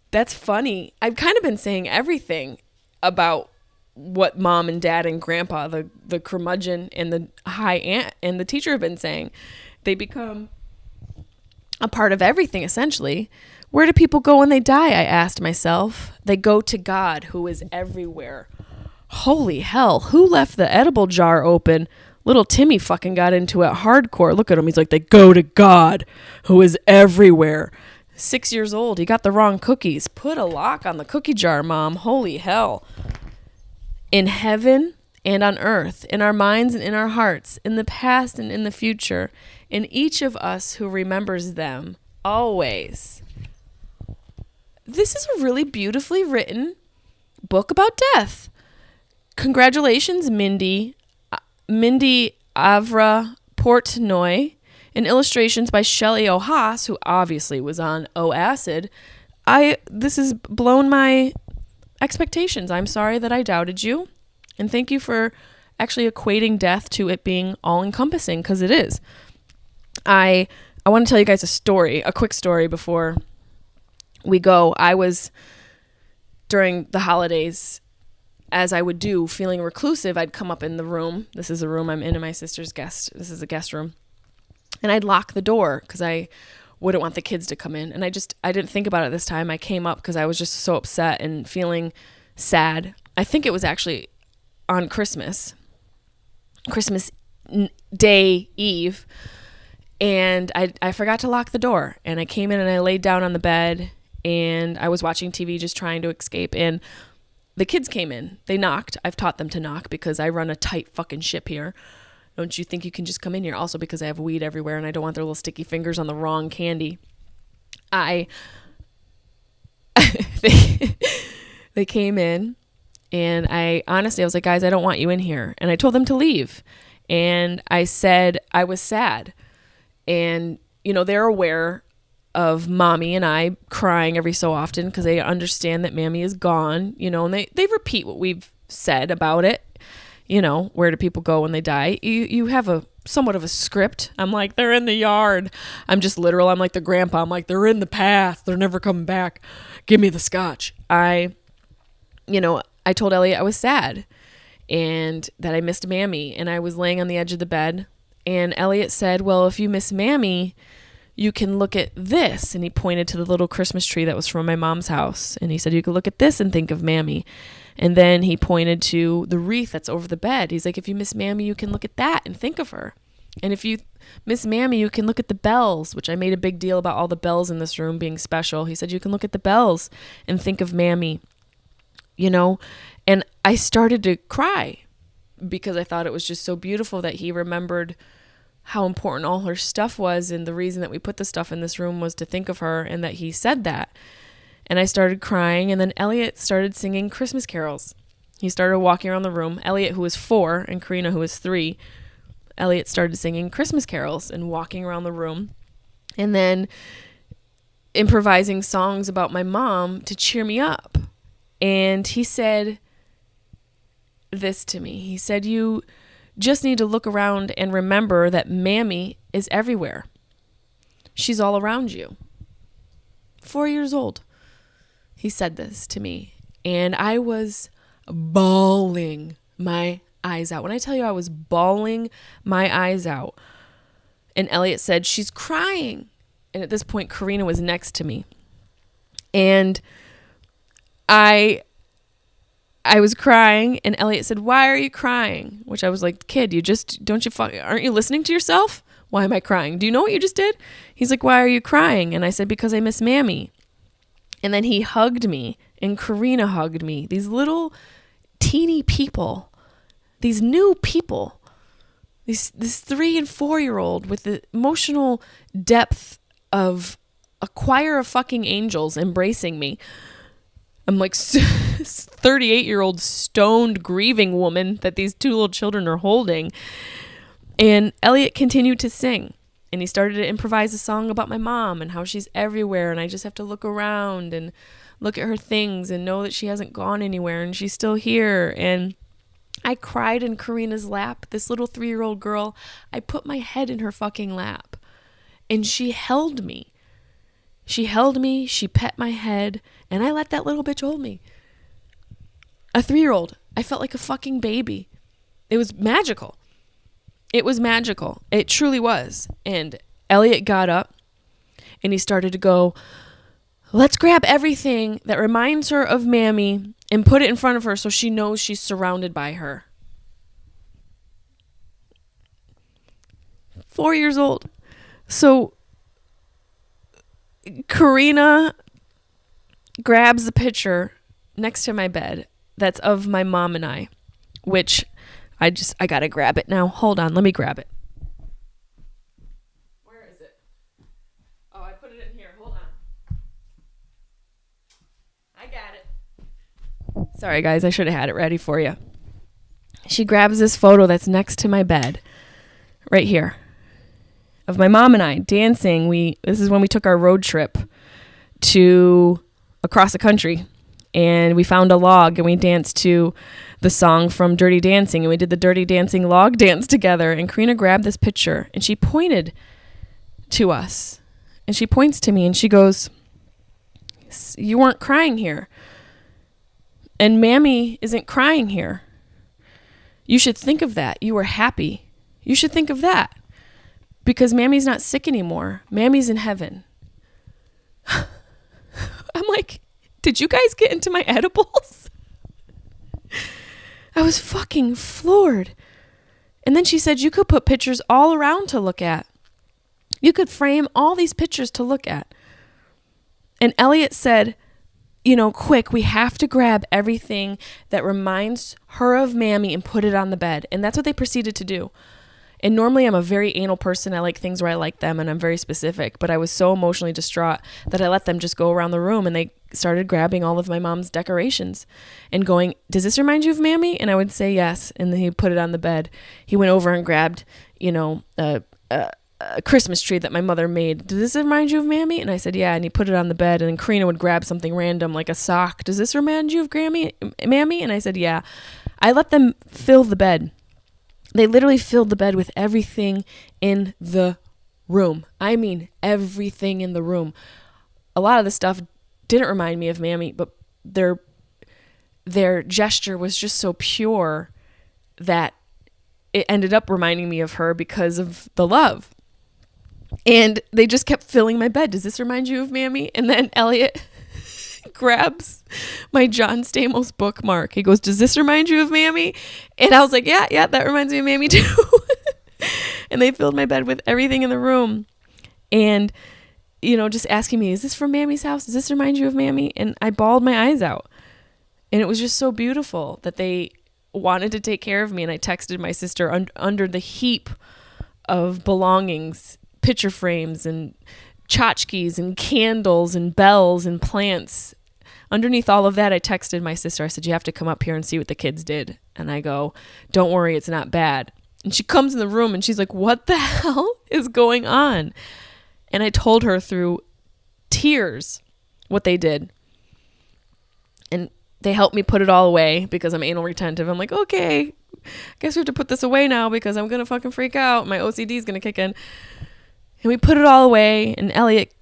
A: That's funny. I've kind of been saying everything about what mom and dad and grandpa, the curmudgeon and the high aunt and the teacher have been saying. They become a part of everything, essentially. Where do people go when they die? I asked myself. They go to God, who is everywhere. Holy hell, who left the edible jar open? Little Timmy fucking got into it hardcore. Look at him. He's like, they go to God, who is everywhere. 6 years old. He got the wrong cookies. Put a lock on the cookie jar, Mom. Holy hell. In heaven and on earth, in our minds and in our hearts, in the past and in the future, in each of us who remembers them, always. This is a really beautifully written book about death. Congratulations, Mindy Avra Portnoy. And illustrations by Shelley O. Haas, who obviously was on O Acid. This has blown my expectations. I'm sorry that I doubted you. And thank you for actually equating death to it being all-encompassing, because it is. I want to tell you guys a quick story before we go. I was, during the holidays, as I would do, feeling reclusive, I'd come up in the room. This is a room I'm in my sister's guest. This is a guest room. And I'd lock the door because I wouldn't want the kids to come in. And I didn't think about it this time. I came up because I was just so upset and feeling sad. I think it was actually on Christmas Day Eve. And I forgot to lock the door. And I came in and I laid down on the bed and I was watching TV just trying to escape. And the kids came in. They knocked. I've taught them to knock because I run a tight fucking ship here. Don't you think you can just come in here? Also because I have weed everywhere and I don't want their little sticky fingers on the wrong candy. They came in and I was like, guys, I don't want you in here. And I told them to leave. And I said I was sad. And, you know, they're aware of mommy and I crying every so often because they understand that mammy is gone, you know, and they repeat what we've said about it. You know, where do people go when they die? You have a somewhat of a script. I'm like, they're in the yard. I'm just literal. I'm like the grandpa. I'm like, they're in the past. They're never coming back. Give me the scotch. I told Elliot I was sad and that I missed Mammy. And I was laying on the edge of the bed. And Elliot said, well, if you miss Mammy, you can look at this. And he pointed to the little Christmas tree that was from my mom's house. And he said, you could look at this and think of Mammy. And then he pointed to the wreath that's over the bed. He's like, if you miss Mammy, you can look at that and think of her. And if you Miss Mammy, you can look at the bells, which I made a big deal about all the bells in this room being special. He said, you can look at the bells and think of Mammy, you know? And I started to cry because I thought it was just so beautiful that he remembered how important all her stuff was. And the reason that we put the stuff in this room was to think of her, and that he said that. And I started crying. And then Elliot started singing Christmas carols. He started walking around the room. Elliot, who was 4, and Karina, who was 3, Elliot started singing Christmas carols and walking around the room. And then improvising songs about my mom to cheer me up. And he said this to me. He said, you just need to look around and remember that Mammy is everywhere. She's all around you. 4 years old. He said this to me. And I was bawling my eyes out. When I tell you I was bawling my eyes out. And Elliot said, she's crying. And at this point, Karina was next to me. And I was crying, and Elliot said, why are you crying? Which I was like, kid, aren't you listening to yourself? Why am I crying? Do you know what you just did? He's like, why are you crying? And I said, because I miss Mammy. And then he hugged me, and Karina hugged me. These little teeny people, these new people, this 3 and 4-year-old with the emotional depth of a choir of fucking angels embracing me. I'm like 38-year-old stoned grieving woman that these 2 little children are holding. And Elliot continued to sing. And he started to improvise a song about my mom and how she's everywhere. And I just have to look around and look at her things and know that she hasn't gone anywhere and she's still here. And I cried in Karina's lap, this little 3-year-old girl. I put my head in her fucking lap. And she held me. She pet my head, and I let that little bitch hold me. A 3-year-old. I felt like a fucking baby. It was magical. It truly was. And Elliot got up, and he started to go, let's grab everything that reminds her of Mammy and put it in front of her so she knows she's surrounded by her. 4 years old. So Karina grabs the picture next to my bed that's of my mom and I, which I gotta grab it now. Hold on, let me grab it. Where is it? Oh, I put it in here. Hold on. I got it. Sorry, guys, I should have had it ready for you. She grabs this photo that's next to my bed, right here, of my mom and I dancing. This is when we took our road trip to across the country, and we found a log and we danced to the song from Dirty Dancing, and we did the Dirty Dancing log dance together. And Karina grabbed this picture and she pointed to us, and she points to me and she goes, you weren't crying here, and Mammy isn't crying here. You should think of that. You were happy. You should think of that. Because Mammy's not sick anymore. Mammy's in heaven. I'm like, did you guys get into my edibles? I was fucking floored. And then she said, you could put pictures all around to look at. You could frame all these pictures to look at. And Elliot said, quick, we have to grab everything that reminds her of Mammy and put it on the bed. And that's what they proceeded to do. And normally I'm a very anal person. I like things where I like them, and I'm very specific. But I was so emotionally distraught that I let them just go around the room, and they started grabbing all of my mom's decorations and going, does this remind you of Mammy? And I would say yes. And then he put it on the bed. He went over and grabbed, a Christmas tree that my mother made. Does this remind you of Mammy? And I said, yeah. And he put it on the bed. And then Karina would grab something random like a sock. Does this remind you of Mammy? And I said, yeah. I let them fill the bed. They literally filled the bed with everything in the room. I mean, everything in the room. A lot of the stuff didn't remind me of Mammy, but their gesture was just so pure that it ended up reminding me of her because of the love. And they just kept filling my bed. Does this remind you of Mammy? And then Elliot grabs my John Stamos bookmark. He goes, does this remind you of Mammy? And I was like, yeah, that reminds me of Mammy too. And they filled my bed with everything in the room. And, just asking me, is this from Mammy's house? Does this remind you of Mammy? And I bawled my eyes out. And it was just so beautiful that they wanted to take care of me. And I texted my sister under the heap of belongings, picture frames and tchotchkes and candles and bells and plants. Underneath all of that, I texted my sister. I said, you have to come up here and see what the kids did. And I go, don't worry, it's not bad. And she comes in the room and she's like, what the hell is going on? And I told her through tears what they did. And they helped me put it all away because I'm anal retentive. I'm like, okay, I guess we have to put this away now because I'm going to fucking freak out. My OCD is going to kick in. And we put it all away. And Elliot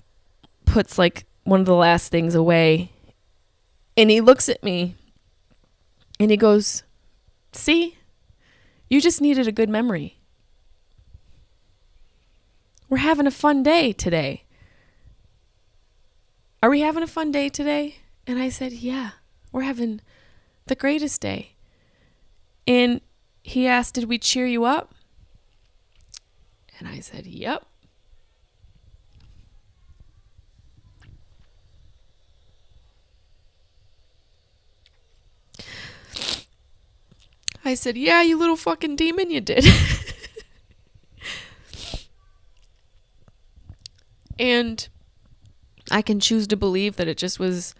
A: puts like one of the last things away. And he looks at me and he goes, see, you just needed a good memory. We're having a fun day today. Are we having a fun day today? And I said, yeah, we're having the greatest day. And he asked, did we cheer you up? And I said, yep. I said, yeah, you little fucking demon, you did. And I can choose to believe that it just was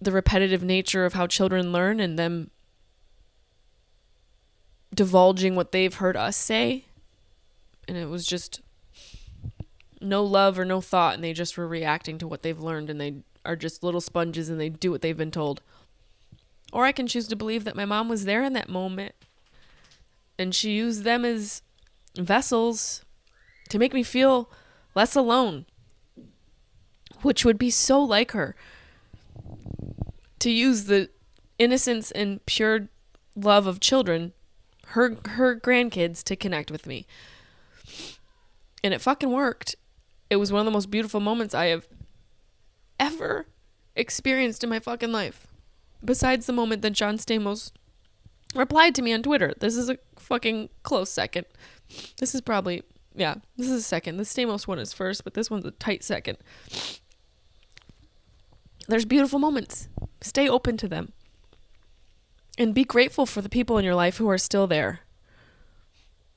A: the repetitive nature of how children learn and them divulging what they've heard us say. And it was just no love or no thought, and they just were reacting to what they've learned, and they are just little sponges and they do what they've been told. Or I can choose to believe that my mom was there in that moment and she used them as vessels to make me feel less alone, which would be so like her, to use the innocence and pure love of children, her grandkids, to connect with me. And it fucking worked. It was one of the most beautiful moments I have ever experienced in my fucking life. Besides the moment that John Stamos replied to me on Twitter. This is a fucking close second. This is probably, this is a second. The Stamos one is first, but this one's a tight second. There's beautiful moments. Stay open to them. And be grateful for the people in your life who are still there.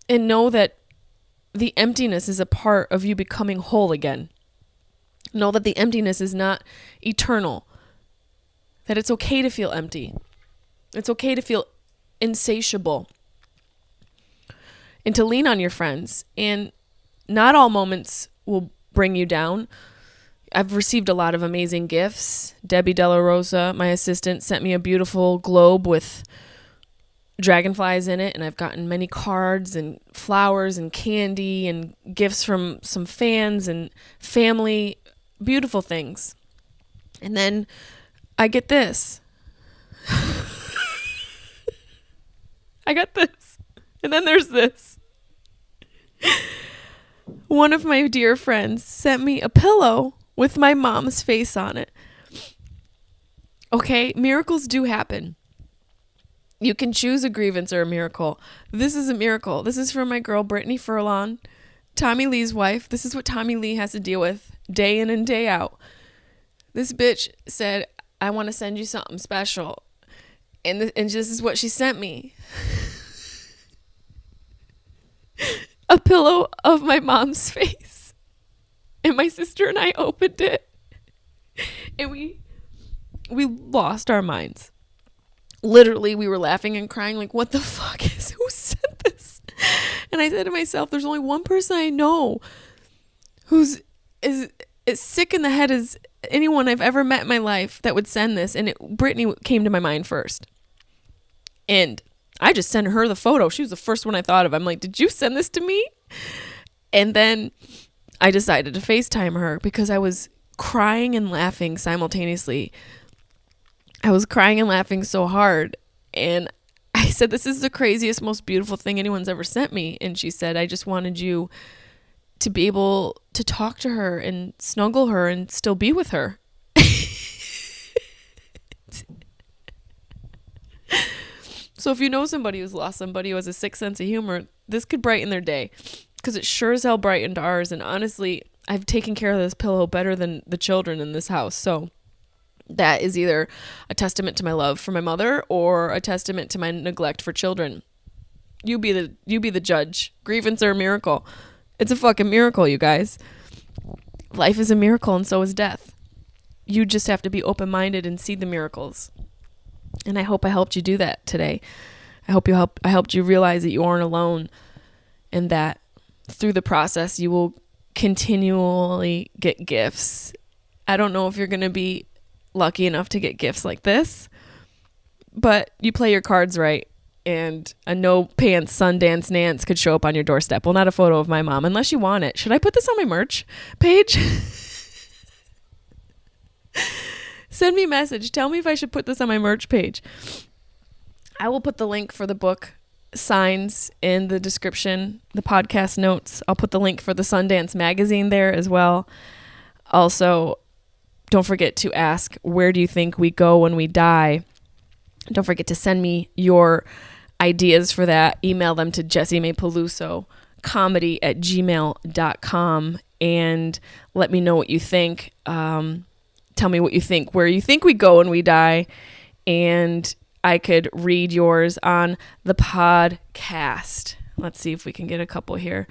A: And know that the emptiness is a part of you becoming whole again. Know that the emptiness is not eternal. That it's okay to feel empty. It's okay to feel insatiable. And to lean on your friends. And not all moments will bring you down. I've received a lot of amazing gifts. Debbie Della Rosa, my assistant, sent me a beautiful globe with dragonflies in it, and I've gotten many cards and flowers and candy and gifts from some fans and family. Beautiful things. And then I get this. I got this. And then there's this. One of my dear friends sent me a pillow with my mom's face on it. Okay, miracles do happen. You can choose a grievance or a miracle. This is a miracle. This is from my girl, Brittany Furlon, Tommy Lee's wife. This is what Tommy Lee has to deal with day in and day out. This bitch said, I want to send you something special. And this is what she sent me. A pillow of my mom's face. And my sister and I opened it. And we lost our minds. Literally, we were laughing and crying like, what the fuck who sent this? And I said to myself, there's only one person I know who's as sick in the head as anyone I've ever met in my life that would send this. And Brittany came to my mind first. And I just sent her the photo. She was the first one I thought of. I'm like, did you send this to me? And then I decided to FaceTime her because I was crying and laughing simultaneously. I was crying and laughing so hard. And I said, this is the craziest, most beautiful thing anyone's ever sent me. And she said, I just wanted you to be able to talk to her and snuggle her and still be with her. So if you know somebody who's lost somebody who has a sick sense of humor, this could brighten their day, because it sure as hell brightened ours. And honestly, I've taken care of this pillow better than the children in this house. So that is either a testament to my love for my mother or a testament to my neglect for children. You be the judge. Grievance or a miracle? It's a fucking miracle, you guys. Life is a miracle, and so is death. You just have to be open-minded and see the miracles. And I hope I helped you do that today. I helped you realize that you aren't alone, and that through the process you will continually get gifts. I don't know if you're going to be lucky enough to get gifts like this, but you play your cards right, and a no pants Sundance Nance could show up on your doorstep. Well, not a photo of my mom, unless you want it. Should I put this on my merch page? Send me a message. Tell me if I should put this on my merch page. I will put the link for the book signs in the description, the podcast notes. I'll put the link for the Sundance magazine there as well. Also, don't forget to ask, where do you think we go when we die? Don't forget to send me your ideas for that. Email them to Jessimae Peluso comedy@gmail.com and let me know what you think. Tell me what you think, where you think we go when we die, and I could read yours on the podcast. Let's see if we can get a couple here.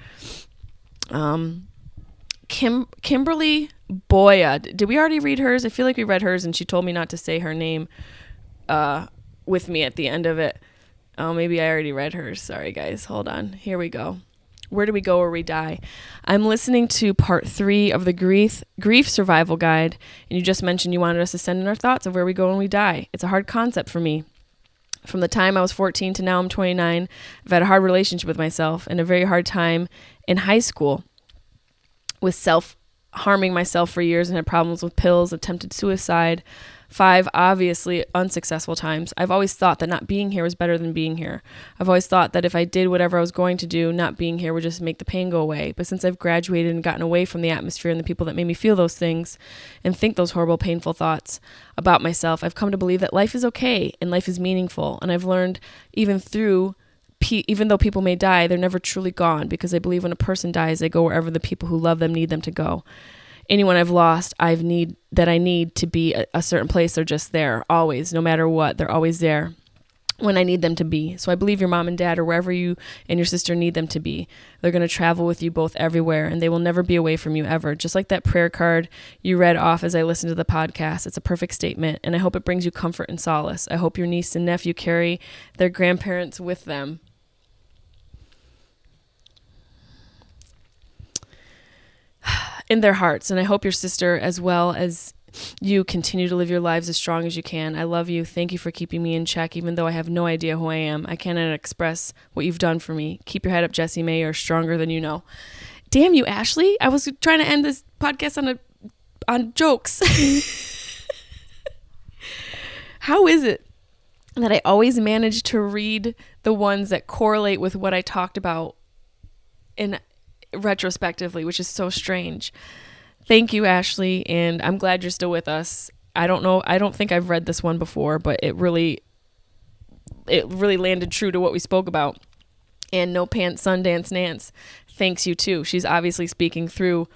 A: Kimberly Boya. Did we already read hers? I feel like we read hers, and she told me not to say her name with me at the end of it. Oh, maybe I already read hers. Sorry, guys. Hold on. Here we go. Where do we go or we die? I'm listening to part 3 of the grief survival guide, and you just mentioned you wanted us to send in our thoughts of where we go when we die. It's a hard concept for me. From the time I was 14 to now I'm 29, I've had a hard relationship with myself and a very hard time in high school with harming myself for years, and had problems with pills, attempted suicide, 5 obviously unsuccessful times. I've always thought that not being here was better than being here. I've always thought that if I did whatever I was going to do, not being here would just make the pain go away. But since I've graduated and gotten away from the atmosphere and the people that made me feel those things and think those horrible, painful thoughts about myself, I've come to believe that life is okay and life is meaningful. And I've learned even though people may die, they're never truly gone, because I believe when a person dies, they go wherever the people who love them need them to go. Anyone I've lost, I need to be a certain place, they're just there, always, no matter what, they're always there when I need them to be. So I believe your mom and dad, or wherever you and your sister need them to be, they're going to travel with you both everywhere, and they will never be away from you ever. Just like that prayer card you read off as I listened to the podcast. It's a perfect statement, and I hope it brings you comfort and solace. I hope your niece and nephew carry their grandparents with them. In their hearts. And I hope your sister, as well as you, continue to live your lives as strong as you can. I love you. Thank you for keeping me in check, even though I have no idea who I am. I cannot express what you've done for me. Keep your head up, Jessimae. You're stronger than you know. Damn you, Ashley. I was trying to end this podcast on jokes. How is it that I always manage to read the ones that correlate with what I talked about in retrospectively, which is so strange. Thank you, Ashley, and I'm glad you're still with us. I don't think I've read this one before, but it really landed true to what we spoke about. And No Pants Sundance Nance thanks you too. She's obviously speaking through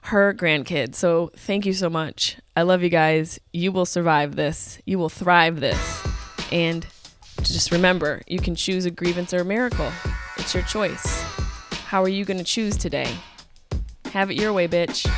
A: her grandkids. So thank you so much. I love you guys. You will survive this. You will thrive this. And just remember, you can choose a grievance or a miracle. It's your choice. How are you going to choose today? Have it your way, bitch.